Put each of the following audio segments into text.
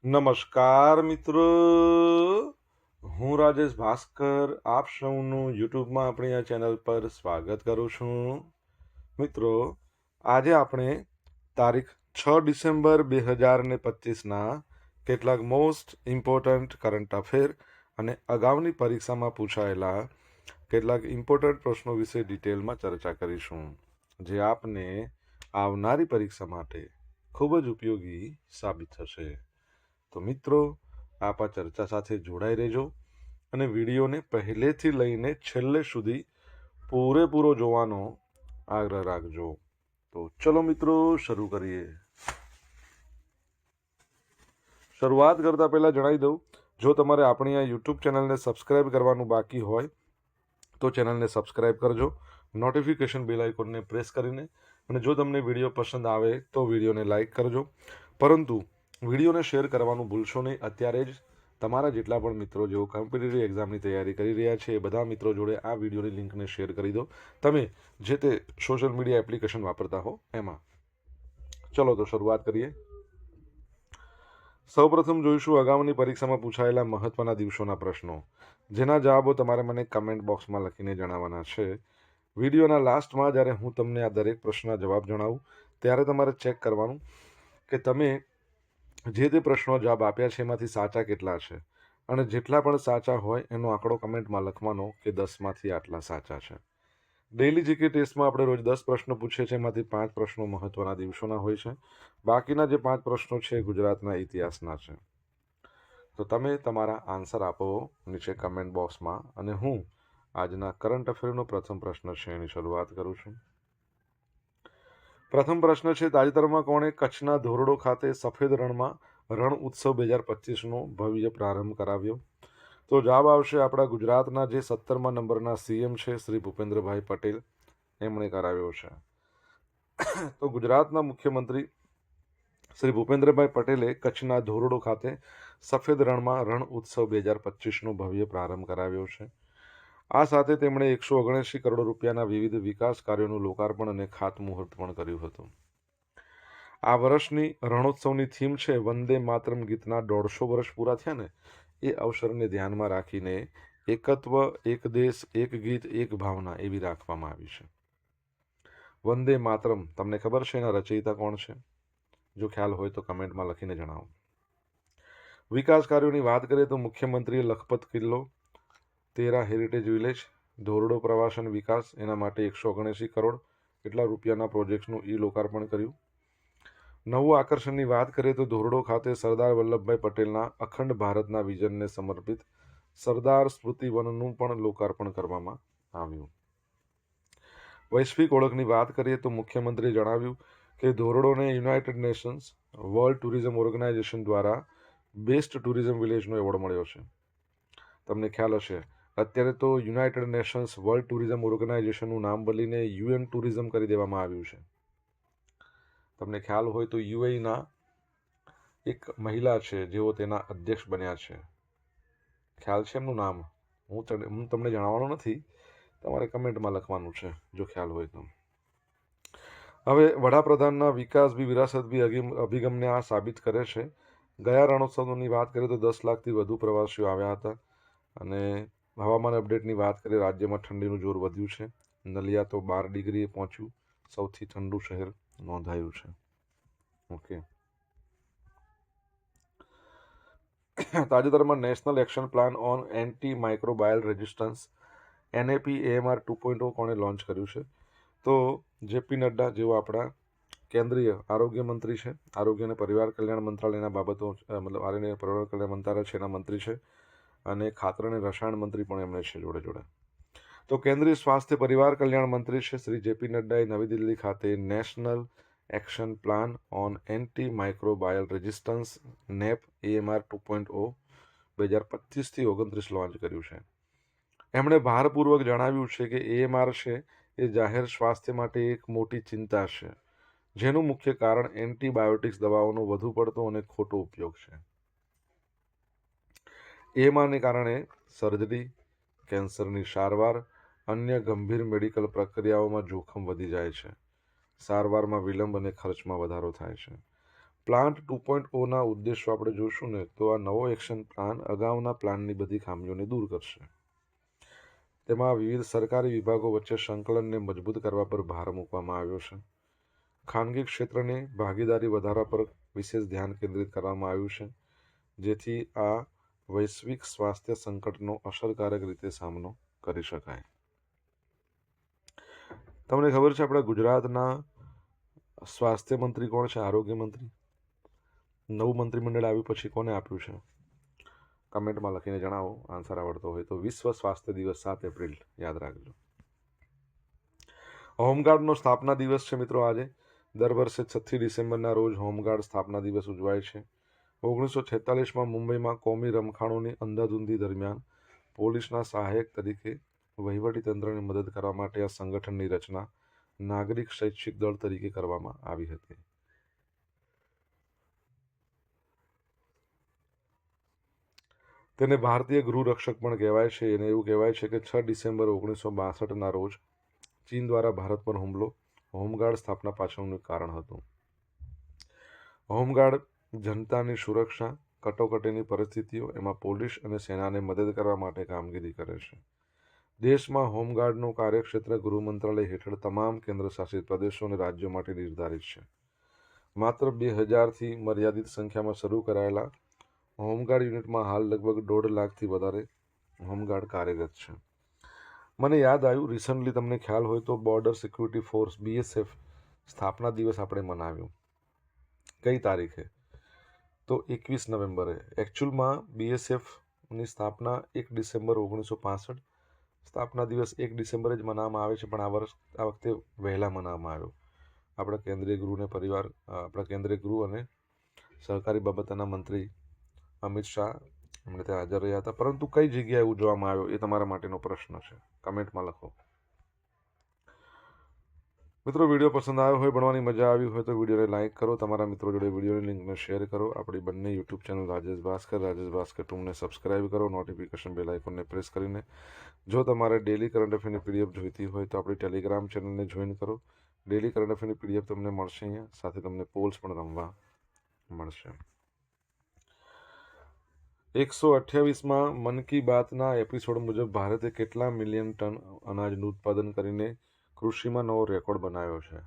નમસ્કાર મિત્રો, હું રાજેશ ભાસ્કર આપ સૌનું યુટ્યુબમાં આપણી આ ચેનલ પર સ્વાગત કરું છું. મિત્રો, આજે આપણે તારીખ 6 ડિસેમ્બર 2025ના કેટલાક મોસ્ટ ઇમ્પોર્ટન્ટ કરંટ અફેર અને અગાઉની પરીક્ષામાં પૂછાયેલા કેટલાક ઇમ્પોર્ટન્ટ પ્રશ્નો વિશે ડિટેલમાં ચર્ચા કરીશું, જે આપને આવનારી પરીક્ષા માટે ખૂબ જ ઉપયોગી સાબિત થશે. તો મિત્રો, આપ આ ચર્ચા સાથે જોડાઈ રહેજો અને વિડીયોને પહેલેથી લઈને છેલ્લે સુધી પૂરેપૂરો જોવાનો આગ્રહ રાખજો. તો ચલો મિત્રો, શરૂ કરીએ. શરૂઆત કરતા પહેલા જણાવી દઉં, જો તમારે આપણી આ યુટ્યુબ ચેનલને સબસ્ક્રાઇબ કરવાનું બાકી હોય તો ચેનલને સબસ્ક્રાઇબ કરજો, નોટિફિકેશન બેલ આઇકોનને પ્રેસ કરીને, અને જો તમને વિડીયો પસંદ આવે તો વિડીયોને લાઇક કરજો. પરંતુ વિડીયોને શેર કરવાનું ભૂલશો નહીં. અત્યારે જ તમારા જેટલા પણ મિત્રો જેઓ કોમ્પિટિટિવ એક્ઝામની તૈયારી કરી રહ્યા છે એ બધા મિત્રો જોડે આ વિડીયોની લિંકને શેર કરી દો, તમે જે તે સોશિયલ મીડિયા એપ્લિકેશન વાપરતા હો એમાં. ચલો તો શરૂઆત કરીએ. સૌપ્રથમ જોઈશું અગાઉની પરીક્ષામાં પૂછાયેલા મહત્વના દિવસોના પ્રશ્નો, જેના જવાબો તમારે મને કમેન્ટ બોક્સમાં લખીને જણાવવાના છે. વિડીયોના લાસ્ટમાં જ્યારે હું તમને આ દરેક પ્રશ્નના જવાબ જણાવું ત્યારે તમારે ચેક કરવાનું કે તમે જે તે પ્રશ્નો જવાબ આપ્યા છે એમાંથી સાચા કેટલા છે, અને જેટલા પણ સાચા હોય એનો આંકડો કમેન્ટમાં લખવાનો કે 10માંથી આટલા સાચા છે. ડેઇલી જીકે ટેસ્ટમાં આપણે રોજ 10 પ્રશ્નો પૂછીએ છીએ, એમાંથી 5 પ્રશ્નો મહત્વના દિવસોના હોય છે. બાકીના જે 5 પ્રશ્નો છે એ ગુજરાતના ઇતિહાસના છે. તો તમે તમારા આન્સર આપો નીચે કમેન્ટ બોક્સમાં, અને હું આજના કરંટ અફેરનો પ્રથમ પ્રશ્ન છે એની શરૂઆત કરું છું. પ્રથમ પ્રશ્ન છે, તાજેતરમાં કોણે કચ્છના ધોરડો ખાતે સફેદ રણમાં રણ ઉત્સવ 2025નો ભવ્ય પ્રારંભ કરાવ્યો? તો જવાબ આવશે આપણા ગુજરાતના જે 17મા નંબરના સીએમ છે શ્રી ભૂપેન્દ્રભાઈ પટેલ, એમણે કરાવ્યો છે. તો ગુજરાતના મુખ્યમંત્રી શ્રી ભૂપેન્દ્રભાઈ પટેલે કચ્છના ધોરડો ખાતે સફેદ રણમાં રણ ઉત્સવ 2025નો ભવ્ય પ્રારંભ કરાવ્યો છે. આ સાથે તેમણે 179 કરોડ રૂપિયાના વિવિધ વિકાસ કાર્યોનું લોકાર્પણ અને ખાતમુહૂર્ત પણ કર્યું હતું. આ વર્ષની રણોત્સવની થીમ છે વંદે માતરમ ગીતના 150 વર્ષ પૂરા થયા ને એ અવસરને ધ્યાનમાં રાખીને એકત્વ, એક દેશ, એક ગીત, એક ભાવના એવી રાખવામાં આવી છે. વંદે માતરમ તમને ખબર છે એના રચયિતા કોણ છે? જો ખ્યાલ હોય તો કમેન્ટમાં લખીને જણાવો. વિકાસ કાર્યોની વાત કરીએ તો મુખ્યમંત્રીએ લખપત કિલ્લો, તેરા હેરિટેજ વિલેજ, ધોરડો પ્રવાસન વિકાસ, એના માટે 179 કરોડ એટલા રૂપિયાના પ્રોજેક્ટ્સનું લોકાર્પણ કર્યું. નવું આકર્ષણની વાત કરીએ તો ધોરડો ખાતે સરદાર વલ્લભભાઈ પટેલના અખંડ ભારતના વિઝનને સમર્પિત સરદાર સ્મૃતિ વનનું પણ લોકાર્પણ કરવામાં આવ્યું. વૈશ્વિક ઓળખની વાત કરીએ તો મુખ્યમંત્રીએ જણાવ્યું કે ધોરડોને United Nations World Tourism Organisation દ્વારા બેસ્ટ ટુરિઝમ વિલેજનો એવોર્ડ મળ્યો છે. તમને ખ્યાલ હશે, અત્યારે તો યુનાઇટેડ નેશન્સ વર્લ્ડ ટુરિઝમ ઓર્ગેનાઇઝેશનનું નામ બદલીને યુએન ટુરિઝમ કરી દેવામાં આવ્યું છે. તમને ખ્યાલ હોય તો યુએઈના એક મહિલા છે જેઓ તેના અધ્યક્ષ બન્યા છે. ખ્યાલ છે એમનું નામ? હું તમને જણાવવાનો નથી, તમારે કમેન્ટમાં લખવાનું છે જો ખ્યાલ હોય તો. હવે વડાપ્રધાનના વિકાસ બી વિરાસત બી અભિગમને આ સાબિત કરે છે. ગયા રણોત્સવની વાત કરીએ તો 10 લાખથી વધુ પ્રવાસીઓ આવ્યા હતા. અને હવામાન અપડેટની વાત કરીએ, રાજ્યમાં ઠંડીનું જોર વધ્યું છે. નલિયા તો 12 ડિગ્રીએ પહોંચ્યું, સૌથી ઠંડુ શહેર નોંધાયું છે. ઓકે. તાજેતરમાં national action plan on anti microbial resistance NAP-AMR 2.0 કોણે લોન્ચ કર્યું છે? તો જેપી નડ્ડા, જેઓ આપણા કેન્દ્રીય આરોગ્ય મંત્રી છે, આરોગ્ય અને પરિવાર કલ્યાણ મંત્રાલયના બાબતો મતલબ આરોગ્ય પરિવાર કલ્યાણ મંત્રાલય છે એના મંત્રી છે, અને ખાતર અને રસાયણ મંત્રી પણ એમણે છે જોડે જોડે. તો કેન્દ્રીય સ્વાસ્થ્ય પરિવાર કલ્યાણ મંત્રી છે શ્રી જેપી નડ્ડાએ નવી દિલ્હી ખાતે national action plan on anti microbial resistance NAP-AMR 2.0 2025-29 launch કર્યું છે. એમણે ભારપૂર્વક જણાવ્યું છે કે AMR છે એ જાહેર સ્વાસ્થ્ય માટે એક મોટી ચિંતા છે, જેનું મુખ્ય કારણ એન્ટીબાયોટિક્સ દવાઓનો વધુ પડતો અને ખોટો ઉપયોગ છે. AMRને કારણે સર્જરી, કેન્સરની સારવાર, અન્ય ગંભીર મેડિકલ પ્રક્રિયાઓમાં જોખમ વધી જાય છે. સારવારમાં વિલંબ અને ખર્ચમાં વધારો થાય છે. પ્લાન્ટ 2.0ના ઉદ્દેશો આપણે જોઈશું ને તો આ નવો એક્શન પ્લાન અગાઉના પ્લાનની બધી ખામીઓને દૂર કરશે. તેમાં વિવિધ સરકારી વિભાગો વચ્ચે સંકલનને મજબૂત કરવા પર ભાર મૂકવામાં આવ્યો છે. ખાનગી ક્ષેત્રની ભાગીદારી વધારવા પર વિશેષ ધ્યાન કેન્દ્રિત કરવામાં આવ્યું છે, જેથી આ વૈશ્વિક સ્વાસ્થ્ય સંકટનો અસરકારક રીતે સામનો કરી શકાય. તમને ખબર છે આપણા ગુજરાતના સ્વાસ્થ્ય મંત્રી કોણ છે? આરોગ્ય મંત્રી. નવું મંત્રીમંડળ આવ્યું પછી કોને આપ્યું છે? કમેન્ટમાં લખીને જણાવો, આન્સર આવડતો હોય તો. વિશ્વ સ્વાસ્થ્ય દિવસ 7 એપ્રિલ, યાદ રાખજો. હોમગાર્ડનો સ્થાપના દિવસ છે મિત્રો આજે. દર વર્ષે 6 ડિસેમ્બરના રોજ હોમગાર્ડ સ્થાપના દિવસ ઉજવાય છે. 1946માં મુંબઈમાં કોમી રમખાણોની અંધાધૂંધી દરમિયાન પોલીસના સહાયક તરીકે વહીવટીતંત્રને મદદ કરવા માટે આ સંગઠનની રચના નાગરિક શૈક્ષિક દળ તરીકે કરવામાં આવી હતી. તેને ભારતીય ગૃહ રક્ષક પણ કહેવાય છે. એને એવું કહેવાય છે કે 6 ડિસેમ્બર 1962ના રોજ ચીન દ્વારા ભારત પર હુમલો હોમગાર્ડ સ્થાપના પાછળનું કારણ હતું. હોમગાર્ડ જનતાની સુરક્ષા, કટોકટીની પરિસ્થિતિઓ, એમાં પોલીસ અને સેનાને મદદ કરવા માટે કામગીરી કરે છે. દેશમાં હોમગાર્ડનું કાર્યક્ષેત્ર ગૃહ મંત્રાલય હેઠળ તમામ કેન્દ્રશાસિત પ્રદેશો અને રાજ્યો માટે નિર્ધારિત છે. માત્ર 2000થી મર્યાદિત સંખ્યામાં શરૂ કરાયેલા હોમગાર્ડ યુનિટમાં હાલ લગભગ 1.5 લાખથી વધારે હોમગાર્ડ કાર્યરત છે. મને યાદ આવ્યું, રિસન્ટલી તમને ખ્યાલ હોય તો બોર્ડર સિક્યુરિટી ફોર્સ BSF સ્થાપના દિવસ આપણે મનાવ્યો. કઈ તારીખે? તો 21 નવેમ્બરે. એકચ્યુઅલમાં BSFની સ્થાપના 1 ડિસેમ્બર 1965, સ્થાપના દિવસ 1 ડિસેમ્બરે જ મનાવવામાં આવે છે, પણ આ વખતે વહેલા મનાવવામાં આવ્યો. આપણા કેન્દ્રીય ગૃહ અને સહકારી બાબતોના મંત્રી અમિત શાહ એમણે ત્યાં હાજર રહ્યા હતા. પરંતુ કઈ જગ્યાએ ઉજવવામાં આવ્યો એ તમારા માટેનો પ્રશ્ન છે. કમેન્ટમાં લખો. મિત્રો, વિડીયો પસંદ આવ્યો હોય, ભણવાની મજા આવી હોય તો વિડીયોને લાઇક કરો, તમારા મિત્રો જોડે વિડીયોની લિંકને શેર કરો. આપણી બંને યુટ્યુબ ચેનલ રાજેશ ભાસ્કર 2ને સબસ્ક્રાઇબ કરો, નોટિફિકેશન બેલ આઇકોનને પ્રેસ કરીને. જો તમારે ડેલી કરંટ અફેરની PDF જોઈતી હોય તો આપણી ટેલિગ્રામ ચેનલને જોઈન કરો. ડેલી કરંટ અફેરની PDF તમને મળશે અહીંયા, સાથે તમને પોલ્સ પણ રમવા મળશે. 128માં મન કી બાતના એપિસોડ મુજબ ભારતે કેટલા મિલિયન ટન અનાજનું ઉત્પાદન કરીને કૃષિમાં નવો રેકોર્ડ બનાવ્યો છે?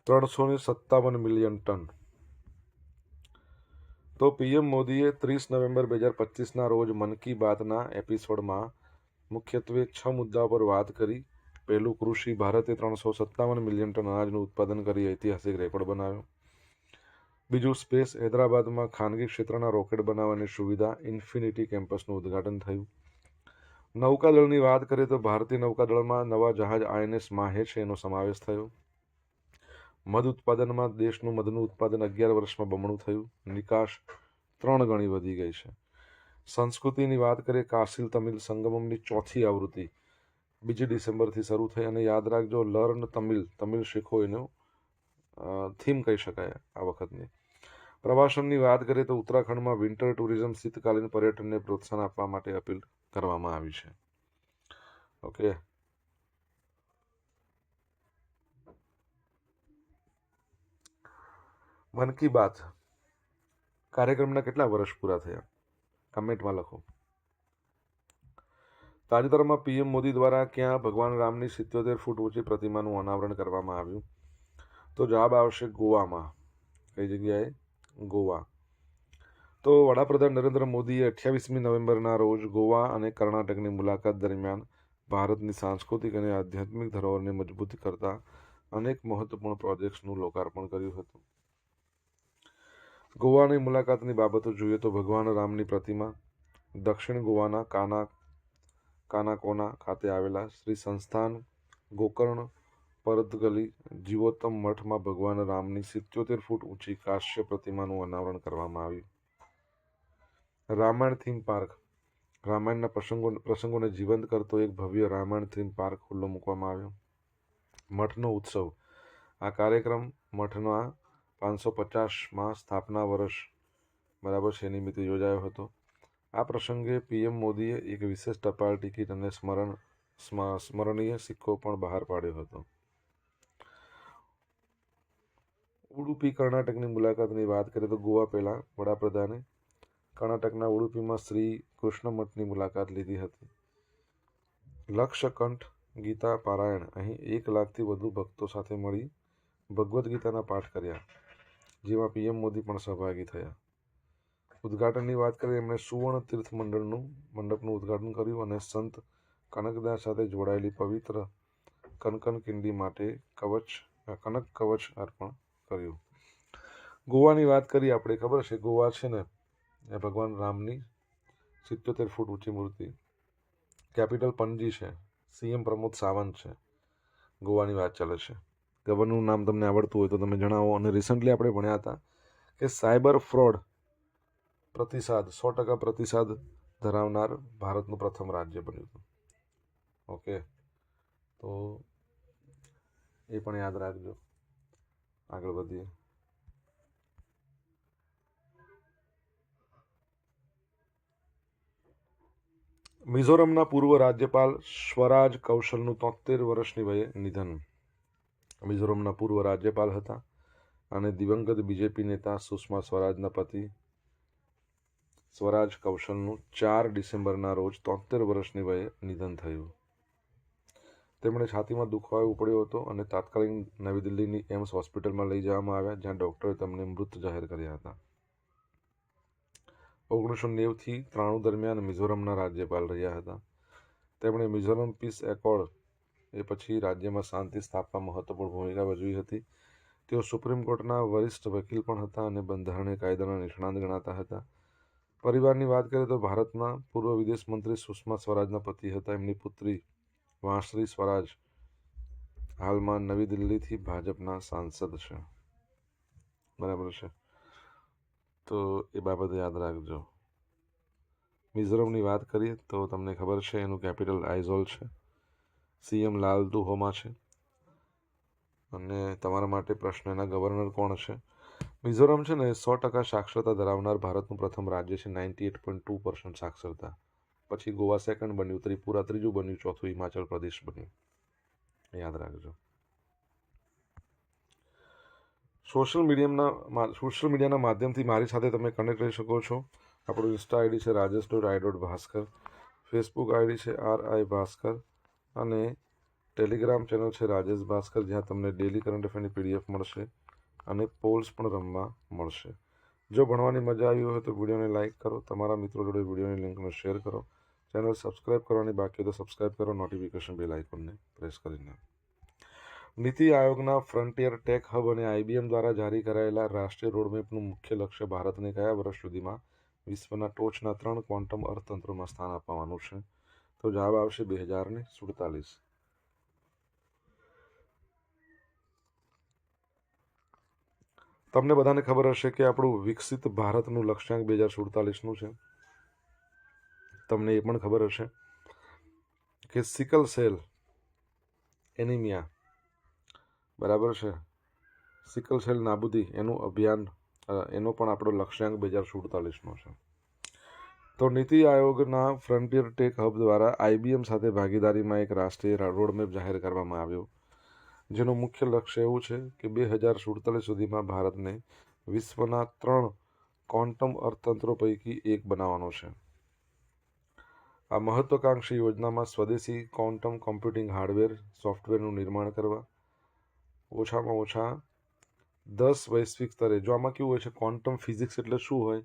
357 મિલિયન ટન. તો PM મોદીએ 30 નવેમ્બર 2025ના રોજ મન કી બાતના એપિસોડમાં મુખ્યત્વે 6 મુદ્દાઓ પર વાત કરી. પહેલું, કૃષિ. ભારતે 357 મિલિયન ટન અનાજનું ઉત્પાદન કરી ઐતિહાસિક રેકોર્ડ બનાવ્યો. બીજું, સ્પેસ. હૈદરાબાદમાં ખાનગી ક્ષેત્રના રોકેટ બનાવવાની સુવિધા ઇન્ફિનિટી કેમ્પસનું ઉદ્ઘાટન થયું. નૌકાદળની વાત કરીએ તો ભારતીય નૌકાદળમાં નવા જહાજ INS માહે છે, એનો સમાવેશ થયો. મધ ઉત્પાદનમાં દેશનું મધનું ઉત્પાદન 11 વર્ષમાં બમણું થયું. નિકાસ 3 ગણી વધી ગઈ છે. સંસ્કૃતિની વાત કરીએ, કાશી તમિલ સંગમમની 4થી આવૃત્તિ 2 ડિસેમ્બરથી શરૂ થઈ. અને યાદ રાખજો, લર્ન તમિલ શીખો એનો થીમ કહી શકાય આ વખતની. પ્રવાસનની વાત કરીએ તો ઉત્તરાખંડમાં વિન્ટર ટુરિઝમ, શીતકાલીન પર્યટનને પ્રોત્સાહન આપવા માટે અપીલ કરવામાં આવી છે. ઓકે. મન કી બાત કાર્યક્રમના કેટલા વર્ષ પૂરા થયા? કમેન્ટમાં લખો. તાજેતરમાં PM મોદી દ્વારા ક્યાં ભગવાન રામની 77 ફૂટ ઊંચી પ્રતિમાનું અનાવરણ કરવામાં આવ્યું? તો જવાબ આવશે ગોવામાં. કઈ જગ્યાએ? ગોવા. તો વડાપ્રધાન નરેન્દ્ર મોદીએ 28મી નવેમ્બરના રોજ ગોવા અને કર્ણાટકની મુલાકાત દરમિયાન ભારતની સાંસ્કૃતિક અને આધ્યાત્મિક ધરોહરને મજબૂત કરતા અનેક મહત્વપૂર્ણ પ્રોજેક્ટ્સનું લોકાર્પણ કર્યું હતું. ગોવાની મુલાકાતની બાબતો જોઈએ તો ભગવાન રામની પ્રતિમા, દક્ષિણ ગોવાના કાનાકોના ખાતે આવેલા શ્રી સંસ્થાન ગોકર્ણ પરતગલી જીવોત્તમ મઠમાં ભગવાન રામની 77 ફૂટ ઊંચી કાશ્ય પ્રતિમાનું અનાવરણ કરવામાં આવ્યું. Ramayana theme park. રામાયણના પ્રસંગોને જીવંત કરતો એક ભવ્ય રામાયણ થીમ પાર્ક ખુલ્લો મૂકવામાં આવ્યો. મઠનો ઉત્સવ. આ કાર્યક્રમ મઠના 550માં સ્થાપના વર્ષ બરાબર છે નિમિત્તે યોજાયો હતો. આ પ્રસંગે PM મોદીએ એક વિશેષ ટપાલ ટિકિટ અને સ્મરણીય સિક્કો પણ બહાર પાડ્યો હતો. ઉડુપી કર્ણાટકની મુલાકાતની વાત કરીએ તો ગોવા પહેલાં વડાપ્રધાને કર્ણાટકના ઉડુપીમાં શ્રી કૃષ્ણ મઠની મુલાકાત લીધી હતી. લક્ષકંઠ ગીતા પારાયણ અહીં 1 લાખથી વધુ ભક્તો સાથે મળી ભગવદ્ ગીતાના પાઠ કર્યા, જેમાં પીએમ મોદી પણ સહભાગી થયા. ઉદ્ઘાટનની વાત કરીએ, એમણે સુવર્ણ તીર્થ મંડપનું ઉદ્ઘાટન કર્યું અને સંત કનકદાસ સાથે જોડાયેલી પવિત્ર કનકન કિંડી માટે કનક કવચ અર્પણ કર્યું. ગોવાની વાત કરીએ આપણે, ખબર છે ગોવા છે ને એ ભગવાન રામની 77 ફૂટ ઊંચી મૂર્તિ. કેપિટલ પણજી છે. સીએમ પ્રમોદ સાવંત છે. ગોવાની વાત ચાલે છે. ગવર્નરનું નામ તમને આવડતું હોય તો તમે જણાવો. અને રિસન્ટલી આપણે ભણ્યા હતા કે સાયબર ફ્રોડ પ્રતિસાદ 100% પ્રતિસાદ ધરાવનાર ભારતનું પ્રથમ રાજ્ય બન્યું હતું. ઓકે, તો એ પણ યાદ રાખજો. આગળ વધીએ. મિઝોરમના પૂર્વ રાજ્યપાલ સ્વરાજ કૌશલનું 73 વર્ષની વયે નિધન. મિઝોરમના પૂર્વ રાજ્યપાલ હતા અને દિવંગત બીજેપી નેતા સુષ્મા સ્વરાજના પતિ સ્વરાજ કૌશલનું 4 ડિસેમ્બરના રોજ 73 વર્ષની વયે નિધન થયું. તેમણે છાતીમાં દુખાવો ઉપડ્યો હતો અને તાત્કાલિક નવી દિલ્હીની એમ્સ હોસ્પિટલમાં લઈ જવામાં આવ્યા, જ્યાં ડૉક્ટરે તેમને મૃત જાહેર કર્યા હતા. 1990થી 93 દરમિયાન મિઝોરમના રાજ્યપાલ રહ્યા હતા. તેમણે મિઝોરમ પીસ એકોર્ડ એ પછી રાજ્યમાં શાંતિ સ્થાપવામાં મહત્વપૂર્ણ ભૂમિકા ભજવી હતી. તેઓ સુપ્રીમ કોર્ટના વરિષ્ઠ વકીલ પણ હતા અને બંધારણીય કાયદાના નિષ્ણાત ગણાતા હતા. પરિવારની વાત કરીએ તો ભારતના પૂર્વ વિદેશ મંત્રી સુષ્મા સ્વરાજના પતિ હતા. એમની પુત્રી વાંસળી સ્વરાજ હાલમાં નવી દિલ્હીથી ભાજપના સાંસદ છે. બરાબર છે, તો એ બાબતે યાદ રાખજો. મિઝોરમની વાત કરીએ તો તમને ખબર છે એનું કેપિટલ આઇઝોલ છે. સીએમ લાલદુહોમા છે. અને તમારા માટે પ્રશ્ન, એના ગવર્નર કોણ છે? મિઝોરમ છે ને 100% સાક્ષરતા ધરાવનાર ભારતનું પ્રથમ રાજ્ય છે. 98.2% સાક્ષરતા. પછી ગોવા સેકન્ડ બન્યું, ત્રિપુરા ત્રીજું બન્યું, ચોથું હિમાચલ પ્રદેશ બન્યું. યાદ રાખજો. સોશિયલ મીડિયાના માધ્યમથી મારી સાથે તમે કનેક્ટ રહી શકો છો. આપણું ઇન્સ્ટા આઈડી છે rajesh.i.bhaskar, ફેસબુક આઈડી છે RI ભાસ્કર અને ટેલિગ્રામ ચેનલ છે રાજેશ ભાસ્કર, જ્યાં તમને ડેલી કરંટ અફેરની PDF મળશે અને પોલ્સ પણ રમવા મળશે. જો ભણવાની મજા આવી હોય તો વિડીયોને લાઇક કરો, તમારા મિત્રો જોડે વિડીયોની લિંકને શેર કરો, ચેનલ સબસ્ક્રાઇબ કરવાની બાકી તો સબસ્ક્રાઇબ કરો, નોટિફિકેશન બેલ આઇકોનને પ્રેસ કરીને. નીતિ આયોગના ફ્રન્ટિયર ટેક હબ અને IBM દ્વારા જારી કરાયેલા રાષ્ટ્રીય રોડમેપનું મુખ્ય લક્ષ્ય ભારતને કયા વર્ષ સુધીમાં વિશ્વના ટોચના 3 ક્વોન્ટમ અર્થતંત્રોમાં સ્થાન અપાવવાનું છે? તો જવાબ આવશે 2047. તમને બધાને ખબર હશે કે આપણું વિકસિત ભારતનું લક્ષ્યાંક 2047નું છે. તમને એ પણ ખબર હશે કે સિકલ સેલ એનિમિયા, બરાબર છે, સિકલ સેલ નાબૂદી એનું અભિયાન, એનો પણ આપણો લક્ષ્યાંક 2047નો છે. તો નીતિ આયોગના ફ્રન્ટિયર ટેક હબ દ્વારા IBM સાથે ભાગીદારીમાં એક રાષ્ટ્રીય રોડમેપ જાહેર કરવામાં આવ્યો, જેનું મુખ્ય લક્ષ્ય એવું છે કે 2047 સુધીમાં ભારતને વિશ્વના 3 ક્વોન્ટમ અર્થતંત્રો પૈકી એક બનાવવાનો છે. આ મહત્વાકાંક્ષી યોજનામાં સ્વદેશી ક્વોન્ટમ કોમ્પ્યુટિંગ હાર્ડવેર સોફ્ટવેરનું નિર્માણ કરવા, ઓછામાં ઓછા 10 વૈશ્વિક સ્તરે. જો આમાં કેવું હોય છે, ક્વોન્ટમ ફિઝિક્સ એટલે શું હોય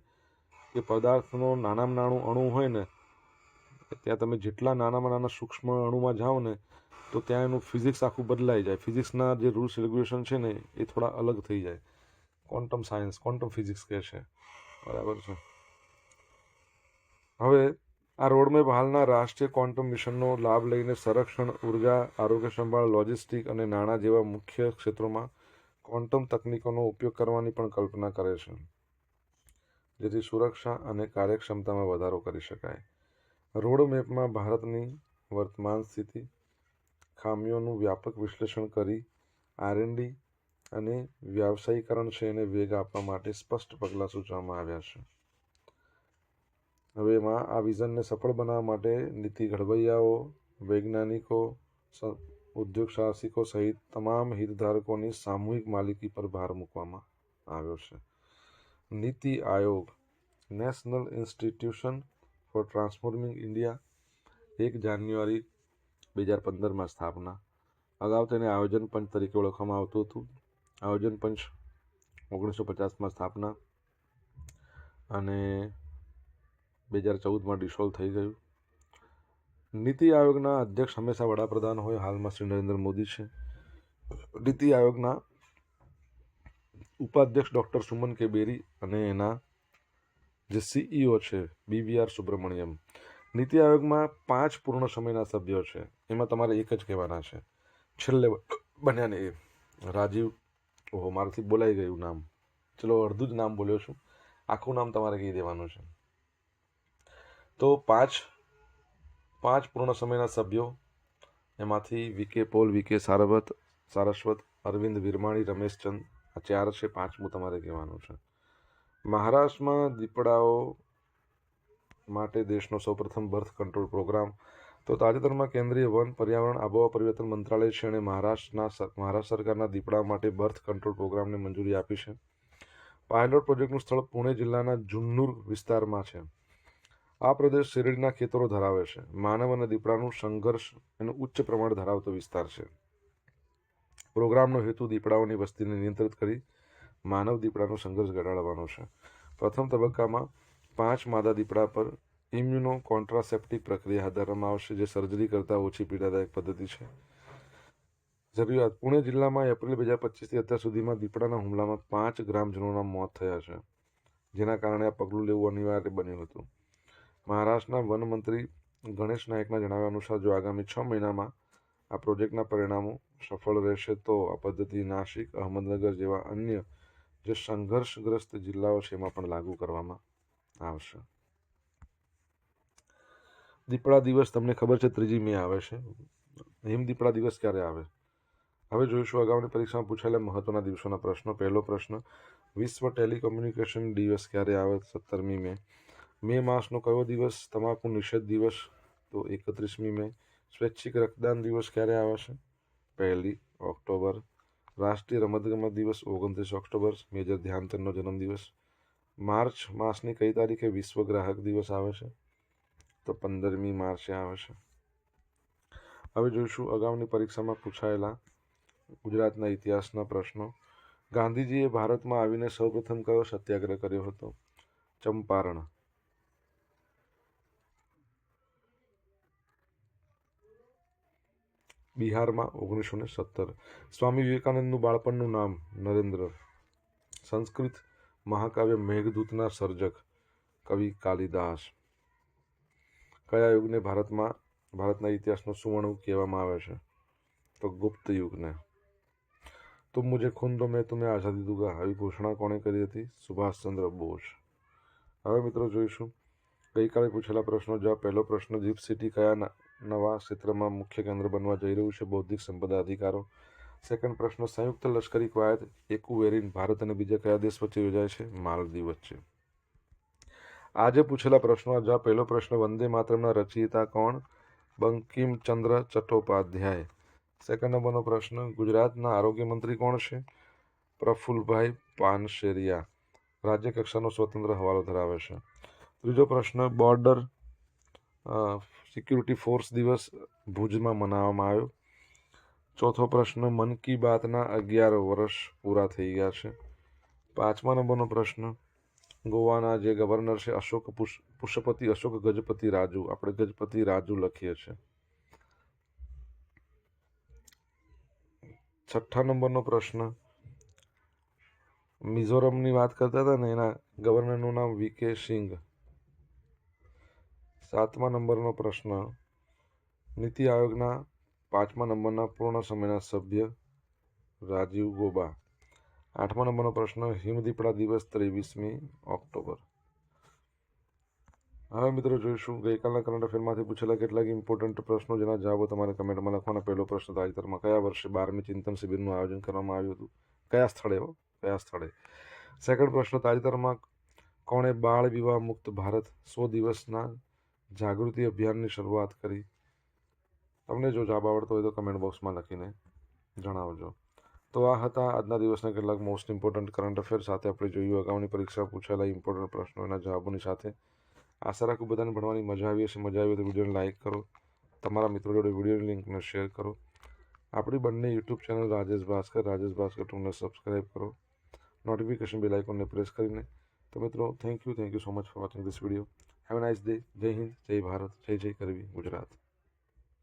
કે પદાર્થનો નાનામાં નાનું અણુ હોય ને, ત્યાં તમે જેટલા નાનામાં નાના સૂક્ષ્મ અણુમાં જાઓ ને તો ત્યાં એનું ફિઝિક્સ આખું બદલાઈ જાય. ફિઝિક્સના જે રૂલ્સ રેગ્યુલેશન છે ને એ થોડા અલગ થઈ જાય. ક્વોન્ટમ સાયન્સ, ક્વોન્ટમ ફિઝિક્સ કહે છે, બરાબર છે. હવે આ રોડમેપ હાલના રાષ્ટ્રીય ક્વોન્ટમ મિશનનો લાભ લઈને સંરક્ષણ, ઉર્જા, આરોગ્ય સંભાળ, લોજિસ્ટિક અને નાણાં જેવા મુખ્ય ક્ષેત્રોમાં ક્વોન્ટમ તકનીકોનો ઉપયોગ કરવાની પણ કલ્પના કરે છે, જેથી સુરક્ષા અને કાર્યક્ષમતામાં વધારો કરી શકાય. રોડમેપમાં ભારતની વર્તમાન સ્થિતિ, ખામીઓનું વ્યાપક વિશ્લેષણ કરી R&D અને વ્યાવસાયીકરણ છે એને વેગ આપવા માટે સ્પષ્ટ પગલાં સૂચવવામાં આવ્યા છે. હવે એમાં આ વિઝનને સફળ બનાવવા માટે નીતિ ઘડવૈયાઓ, વૈજ્ઞાનિકો, ઉદ્યોગ સાહસિકો સહિત તમામ હિતધારકોની સામૂહિક માલિકી પર ભાર મૂકવામાં આવ્યો છે. NITI Aayog National Institution for Transforming India 1 January 2015માં સ્થાપના. અગાઉ તેને આયોજન પંચ તરીકે ઓળખવામાં આવતું હતું. આયોજન પંચ 1950માં સ્થાપના અને 2014માં ડિસોલ્વ થઈ ગયું. નીતિ આયોગના અધ્યક્ષ હંમેશા વડાપ્રધાન હોય. હાલમાં શ્રી નરેન્દ્ર મોદી છે. નીતિ આયોગના ઉપાધ્યક્ષ ડૉક્ટર સુમન કે બેરી અને એના જે CEO છે BVR સુબ્રમણ્યમ. નીતિ આયોગમાં 5 પૂર્ણ સમયના સભ્યો છે. એમાં તમારે એક જ કહેવાના છે. છેલ્લે બન્યા ને એ રાજીવ, ઓહો મારાથી બોલાઈ ગયું નામ, ચલો અડધું જ નામ બોલ્યો છું, આખું નામ તમારે કહી દેવાનું છે. તો પાંચ પૂર્ણ સમયના સભ્યો, એમાંથી VK પોલ, VK સારસ્વત, અરવિંદ વિરમાણી, રમેશચંદ, આ 4 છે. 5મું તમારે કહેવાનું છે. મહારાષ્ટ્રમાં દીપડાઓ માટે દેશનો સૌપ્રથમ બર્થ કંટ્રોલ પ્રોગ્રામ. તો તાજેતરમાં કેન્દ્રીય વન, પર્યાવરણ, આબોહવા પરિવર્તન મંત્રાલય છે અને મહારાષ્ટ્ર સરકારના દીપડા માટે બર્થ કંટ્રોલ પ્રોગ્રામને મંજૂરી આપી છે. પાયલોટ પ્રોજેક્ટનું સ્થળ પુણે જિલ્લાના જુન્નૂર વિસ્તારમાં છે. આ પ્રદેશ શેરડીના ખેતરો ધરાવે છે. માનવ અને દીપડાનું સંઘર્ષ એનું ઉચ્ચ પ્રમાણ ધરાવતો વિસ્તાર છે. પ્રોગ્રામનો હેતુ દીપડાઓની વસ્તીને નિયંત્રિત કરી માનવ દીપડાનો સંઘર્ષ ઘટાડવાનો છે. પ્રથમ તબક્કામાં 5 માદા દીપડા પર ઇમ્યુનો કોન્ટ્રાસેપ્ટિક પ્રક્રિયા હાથ ધરવામાં આવશે, જે સર્જરી કરતાં ઓછી પીડાદાયક પદ્ધતિ છે. જરૂરિયાત: પુણે જિલ્લામાં એપ્રિલ 2025થી અત્યાર સુધીમાં દીપડાના હુમલામાં 5 ગ્રામજનોના મોત થયા છે, જેના કારણે આ પગલું લેવું અનિવાર્ય બન્યું હતું. મહારાષ્ટ્રના વન મંત્રી ગણેશ નાયકના જણાવ્યા અનુસાર જો આગામી 6 મહિનામાં આ પ્રોજેક્ટના પરિણામો સફળ રહેશે તો આ પદ્ધતિ નાસિક, અહમદનગર જેવા અન્ય જે સંઘર્ષગ્રસ્ત જિલ્લાઓ છે એમાં પણ લાગુ કરવામાં આવશે. દીપડા દિવસ તમને ખબર છે 3 મે આવે છે. હિમ દીપડા દિવસ ક્યારે આવે? હવે જોઈશું અગાઉની પરીક્ષામાં પૂછાયેલા મહત્વના દિવસોના પ્રશ્નો. પહેલો પ્રશ્ન, વિશ્વ ટેલિકોમ્યુનિકેશન દિવસ ક્યારે આવે? 17મી મે. મે માસનો કયો દિવસ તમાકુ નિષેધ દિવસ? તો 31મી મે. સ્વૈચ્છિક રક્તદાન દિવસ ક્યારે આવે છે? 1 ઓક્ટોબર. રાષ્ટ્રીય રમતગમત દિવસ 29 ઓક્ટોબર, મેજર ધ્યાનચંદનો જન્મદિવસ. માર્ચ માસની કઈ તારીખે વિશ્વ ગ્રાહક દિવસ આવે છે? તો 15મી માર્ચે આવે છે. હવે જોઈશું અગાઉની પરીક્ષામાં પૂછાયેલા ગુજરાતના ઇતિહાસના પ્રશ્નો. ગાંધીજીએ ભારતમાં આવીને સૌપ્રથમ કયો સત્યાગ્રહ કર્યો હતો? ચંપારણ. બિહારમાં 1917. સ્વામી વિવેકાનંદનું બાળપણનું નામ? નરેન્દ્ર. સંસ્કૃત મહાકાવ્ય મેઘદૂતના સર્જક? કવિ કાલિદાસ. કયા યુગને ભારતના ઇતિહાસનો સુવર્ણ યુગ કહેવામાં આવે છે? તો ગુપ્ત યુગને. તુમ મુझे ખૂન દો મેં તુમ્हें આઝાદી દૂંગા, આવી ઘોષણા કોણે કરી હતી? સુભાષચંદ્ર બોઝ. હવે મિત્રો જોઈશું ગઈકાલે પૂછેલા પ્રશ્નો જવાબ. પહેલો પ્રશ્ન, દીપ સિટી કયા નવા ક્ષેત્રમાં મુખ્ય કેન્દ્ર બનવા જઈ રહ્યું છે? બૌદ્ધિક સંપદા અધિકારો. સેકન્ડ પ્રશ્ન, સંયુક્ત લશ્કરી કવાયત એકુવેરિન ભારત અને બીજા કયા દેશ વચ્ચે યોજાય છે? માલદીવ વચ્ચે. આજે પૂછેલા પ્રશ્નો જવાબ. પહેલો પ્રશ્ન, વંદે માતરમના રચયિતા કોણ? બંકિમચંદ્ર ચટ્ટોપાધ્યાય. સેકન્ડ નંબરનો પ્રશ્ન, ગુજરાતના આરોગ્ય મંત્રી કોણ છે? પ્રફુલભાઈ પાનશેરિયા. રાજ્ય કક્ષાનો સ્વતંત્ર હવાલો ધરાવે છે. ત્રીજો પ્રશ્ન, બોર્ડર સિક્યુરિટી ફોર્સ દિવસ ભુજમાં મનાવવામાં આવ્યો. ચોથો પ્રશ્ન, મન કી બાતના 11 વર્ષ પૂરા થઈ ગયા છે. 5મા નંબરનો પ્રશ્ન, ગોવાના જે ગવર્નર છે પુષ્પતિ અશોક ગજપતિ રાજુ, આપણે ગજપતિ રાજુ લખીએ છીએ. 6થા નંબરનો પ્રશ્ન, મિઝોરમની વાત કરતા હતા ને, એના ગવર્નરનું નામ VK સિંઘ. 7મા નંબરનો પ્રશ્ન, નીતિ આયોગના 5મા નંબરના પૂર્ણ સમયના સભ્ય રાજીવ ગોબા. 8મા નંબરનો પ્રશ્ન, હિમદીપડા દિવસ 23મી ઓક્ટોબર. હવે મિત્રો જોઈશું ગઈકાલના કરંટ અફેરમાંથી પૂછેલા કેટલાક ઇમ્પોર્ટન્ટ પ્રશ્નો, જેના જવાબો તમારે કમેન્ટમાં લખવાના. પહેલો પ્રશ્ન, તાજેતરમાં કયા વર્ષે 12મી ચિંતન શિબિરનું આયોજન કરવામાં આવ્યું હતું? કયા સ્થળે? સેકન્ડ પ્રશ્ન, તાજેતરમાં કોણે બાળ વિવાહ મુક્ત ભારત 100 દિવસના જાગૃતિ અભિયાનની શરૂઆત કરી? તમને જો જવાબ આવડતો હોય તો કમેન્ટ બોક્સમાં લખીને જણાવજો. તો આ હતા આજના દિવસના કેટલાક મોસ્ટ ઇમ્પોર્ટન્ટ કરંટ અફેર સાથે આપણે જોયું અગાઉની પરીક્ષા પૂછાયેલા ઇમ્પોર્ટન્ટ પ્રશ્નોના જવાબોની સાથે. આશા રાખું બધાને ભણવાની મજા આવી હશે. મજા આવી તો વિડીયોને લાઇક કરો, તમારા મિત્રો જોડે વિડીયોની લિંકને શેર કરો. આપણી બંને યુટ્યુબ ચેનલ રાજેશ ભાસ્કર ટુને સબસ્ક્રાઈબ કરો, નોટિફિકેશન બેલ આઇકોનને પ્રેસ કરીને. તો મિત્રો, thank you so much for watching this video. Have a nice day. Jai Hind, જય ભારત, જય જય ગરવી ગુજરાત.